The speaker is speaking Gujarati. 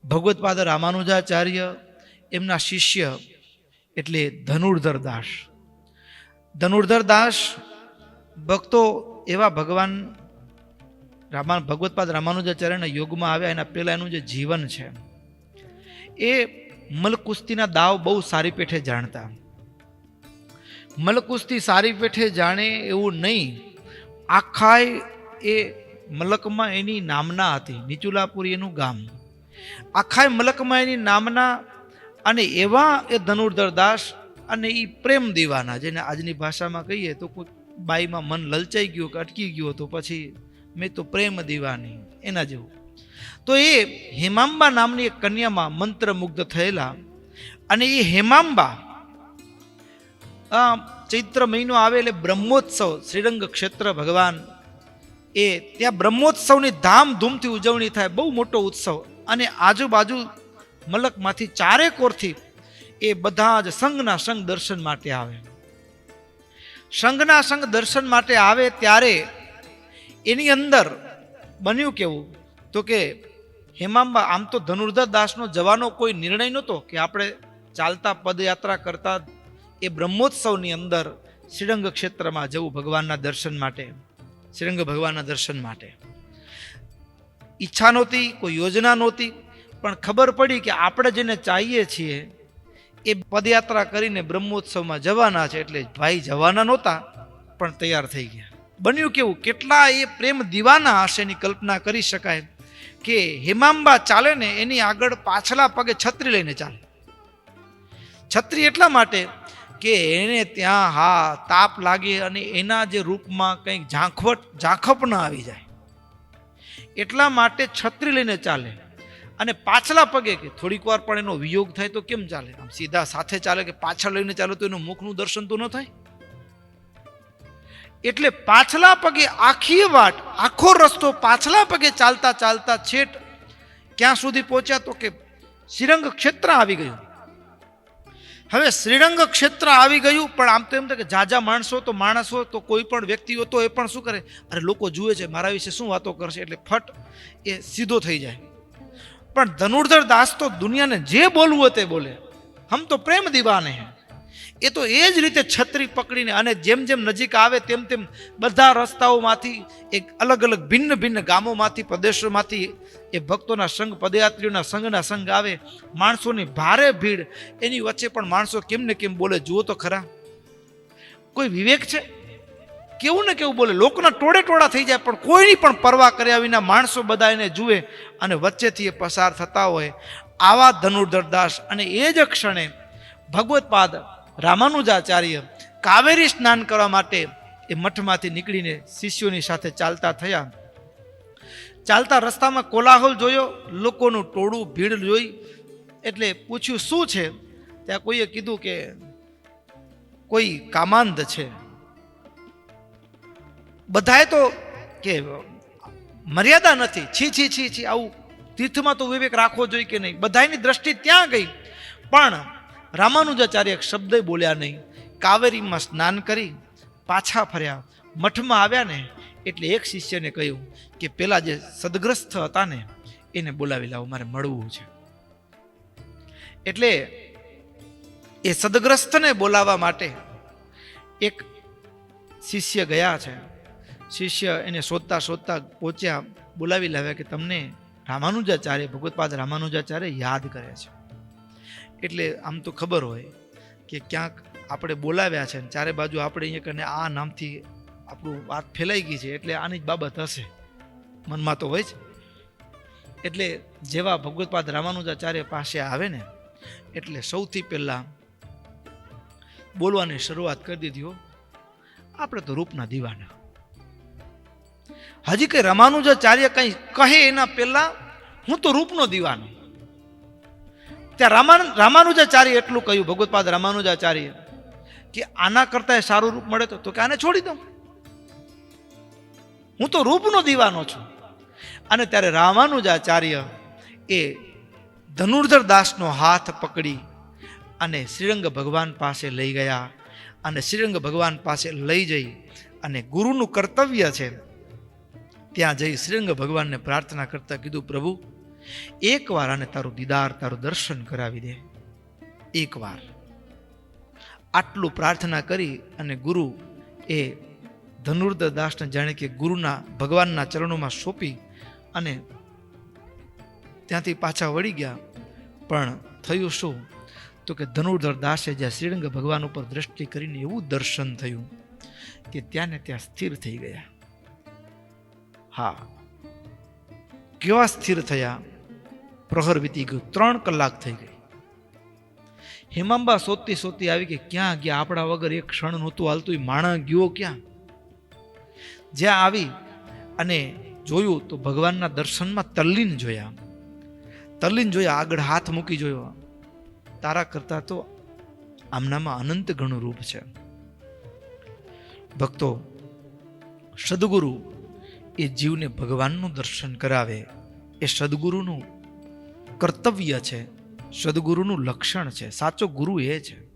ભગવત્પાદ રામાનુજાચાર્ય એમના શિષ્ય એટલે ધનુર્ધર દાસ. ધનુર્ધર દાસ ભક્તો એવા ભગવાન ભગવત્પાદ રામાનુજાચાર્યના યોગમાં આવ્યા એના પહેલા એનું જે જીવન છે એ મલકુસ્તીના દાવ બહુ સારી પેઠે જાણતા. મલકુસ્તી સારી પેઠે જાણે એવું નહીં, આખાય એ મલકમાં એની નામના હતી, નીચુલાપુરી એનું ગામ, આખાય મલકમાં એની નામના. અને એવા એ ધનુર્ધર દાસ અને એ પ્રેમ દીવાના, જેને આજની ભાષામાં કહીએ તો કોઈ બાઈમાં મન લલચાઈ ગયું કે અટકી ગયું તો પછી મેં તો પ્રેમ દીવાની એના જેવું. તો એ હેમાંબા નામની એક કન્યામાં મંત્રમુગ્ધ થયેલા. અને એ હેમાંબા ચૈત્ર મહિનો આવે એટલે બ્રહ્મોત્સવ, શ્રીરંગ ક્ષેત્ર ભગવાન એ ત્યાં બ્રહ્મોત્સવની ધામધૂમથી ઉજવણી થાય, બહુ મોટો ઉત્સવ. અને આજુબાજુ મલકમાંથી ચારે કોરથી એ બધા જ સંઘના સંઘ દર્શન માટે આવે. સંઘના સંઘ દર્શન માટે આવે ત્યારે એની અંદર બન્યું કેવું તો કે હેમાંબા, આમ તો ધનુર્ધર દાસનો જવાનો કોઈ નિર્ણય નહોતો કે આપણે ચાલતા પદયાત્રા કરતા એ બ્રહ્મોત્સવની અંદર શ્રીરંગ ક્ષેત્રમાં જવું ભગવાનના દર્શન માટે, શ્રીરંગ ભગવાનના દર્શન માટે. ઈચ્છા નહોતી, કોઈ યોજના નહોતી, પણ ખબર પડી કે આપણે જેને ચાહીએ છીએ એ પદયાત્રા કરીને બ્રહ્મોત્સવમાં જવાના છે, એટલે ભાઈ જવાના નહોતા પણ તૈયાર થઈ ગયા. બન્યું કેવું, કેટલા એ પ્રેમ દીવાના હશે એની કલ્પના કરી શકાય કે હેમાંબા ચાલે ને એની આગળ પાછલા પગે છત્રી લઈને ચાલે. છત્રી એટલા માટે કે એને ત્યાં તાપ લાગે અને એના જે રૂપમાં કંઈક ઝાંખપ ના આવી જાય, એટલા માટે છત્રી લઈને ચાલે. અને પાછલા પગે કે થોડીક વાર પણ એનો વિયોગ થાય તો કેમ ચાલે, આમ સીધા સાથે ચાલે કે પાછળ લઈને ચાલે તો એનું મુખનું દર્શન તો ન થાય. એટલે પાછલા પગે આખી વાટ, આખો રસ્તો પાછલા પગે ચાલતા ચાલતા છેટ ક્યાં સુધી પહોંચ્યા તો કે શ્રીરંગ ક્ષેત્ર આવી ગયું. હવે શ્રીરંગ ક્ષેત્ર આવી ગયું, પણ આમ તો એમ થાય કે જાજા માણસો તો કોઈ પણ વ્યક્તિઓ તો એ પણ શું કરે, અરે લોકો જુએ છે મારા વિશે શું વાતો કરશે, એટલે ફટ એ સીધો થઈ જાય. પણ ધનુર્ધર દાસ તો દુનિયાને જે બોલવું હોય તે બોલે, હમ તો પ્રેમ દીવાને હે. એ તો એ જ રીતે છત્રી પકડીને, અને જેમ જેમ નજીક આવે તેમ તેમ બધા રસ્તાઓમાંથી, એક અલગ અલગ ભિન્ન ભિન્ન ગામોમાંથી, પ્રદેશોમાંથી એ ભક્તોના સંઘ, પદયાત્રીઓના સંઘના સંઘ આવે, માણસોની ભારે ભીડ, એની વચ્ચે પણ માણસો કેમ ને કેમ બોલે, જુઓ તો ખરા, કોઈ વિવેક છે? કેવું ને કેવું બોલે, લોકોના ટોળે ટોળા થઈ જાય, પણ કોઈની પણ પરવા કર્યા વિના માણસો બધા એને જુએ અને વચ્ચેથી એ પસાર થતા હોય. આવા ધનુર્ધર દાસ. અને એ જ ક્ષણે ભગવત્પાદ રામાનુજાચાર્ય કાવેરી સ્નાન કરવા માટે એ મઠમાંથી નીકળીને શિષ્યોની સાથે ચાલતા થયા. ચાલતા રસ્તામાં કોલાહલ જોયો, લોકોનું ટોળું ભીડ જોઈ, એટલે પૂછ્યું શું છે? ત્યાં કોઈએ કીધું કે કોઈ કામાંધ છે. બધાએ તો કે મર્યાદા નથી, છી છી છી છી, આવું તીર્થમાં તો વિવેક રાખવો જોઈએ કે નહીં, બધાની દ્રષ્ટિ ત્યાં ગઈ. પણ રામાનુજાચાર્ય એક શબ્દ બોલ્યા નહીં. કાવેરીમાં સ્નાન કરી પાછા ફર્યા, મઠમાં આવ્યા ને એટલે એક શિષ્યને કહ્યું કે પેલા જે સદગ્રસ્ત હતા ને એને બોલાવી લાવો, મારે મળવું છે. એટલે એ સદગ્રસ્તને બોલાવવા માટે એક શિષ્ય ગયા છે. શિષ્ય એને શોધતા શોધતા પહોંચ્યા, બોલાવી લાવ્યા કે તમને રામાનુજાચાર્ય, ભગવત્પાદ રામાનુજાચાર્ય યાદ કરે છે. એટલે આમ તો ખબર હોય કે ક્યાંક આપણે બોલાવ્યા છે, ચારે બાજુ આપણે અહીંયા કને આ નામથી આપણું વાત ફેલાઈ ગઈ છે, એટલે આની જ બાબત હશે, મનમાં તો હોય જ. એટલે જેવા ભગવત્પાદ રામાનુજાચાર્ય પાસે આવે ને એટલે સૌથી પહેલાં બોલવાની શરૂઆત કરી દીધી, આપણે તો રૂપના દીવાના. હજી કઈ રામાનુજાચાર્ય કઈ કહે એના પહેલા હું તો રૂપનો દીવાનો. ત્યાં રામાનુજાચાર્ય એટલું કહ્યું, ભગવત્પાદ રામાનુજાચાર્ય, કે આના કરતા સારું રૂપ મળે તો કે આને છોડી દઉં, હું તો રૂપનો દીવાનો છું. અને ત્યારે રામાનુજાચાર્ય એ ધનુર્ધર દાસનો હાથ પકડી અને શ્રીરંગ ભગવાન પાસે લઈ ગયા. અને શ્રીરંગ ભગવાન પાસે લઈ જઈ અને ગુરુનું કર્તવ્ય છે ત્યાં જઈ શ્રીરંગ ભગવાનને પ્રાર્થના કરતા કીધું, પ્રભુ એકવાર આને તારું દીદાર, તારું દર્શન કરાવી દે, એકવાર. આટલું પ્રાર્થના કરી અને ગુરુ એ ધનુર્ધર દાસને જાણે કે ગુરુના ભગવાનના ચરણોમાં સોંપી અને ત્યાંથી પાછા વળી ગયા. પણ થયું શું? તો કે ધનુર્ધર દાસે જ્યાં શ્રીરંગ ભગવાન ઉપર દ્રષ્ટિ કરીને એવું દર્શન થયું કે ત્યાં ને ત્યાં સ્થિર થઈ ગયા. હા, કેવા સ્થિર થયા? પ્રહર વીતી ગયું, 3 કલાક થઈ ગઈ. હેમાંબા શોધતી શોધતી આવી કે ક્યાં ગયા? આપણા વગર એક ક્ષણ નહોતું હાલતું, એ માણસ ગયો ક્યાં? જ્યાં આવી અને જોયું તો ભગવાનના દર્શનમાં તલ્લીન જોયા. તલ્લીન જોયા, આગળ હાથ મૂકી જોયો. તારા કરતા તો આમનામાં અનંત ગણું રૂપ છે. ભક્તો, સદગુરુ એ જીવને ભગવાનનું દર્શન કરાવે એ સદગુરુનું કર્તવ્ય છે, સદગુરુનું લક્ષણ છે. સાચો ગુરુ એ છે.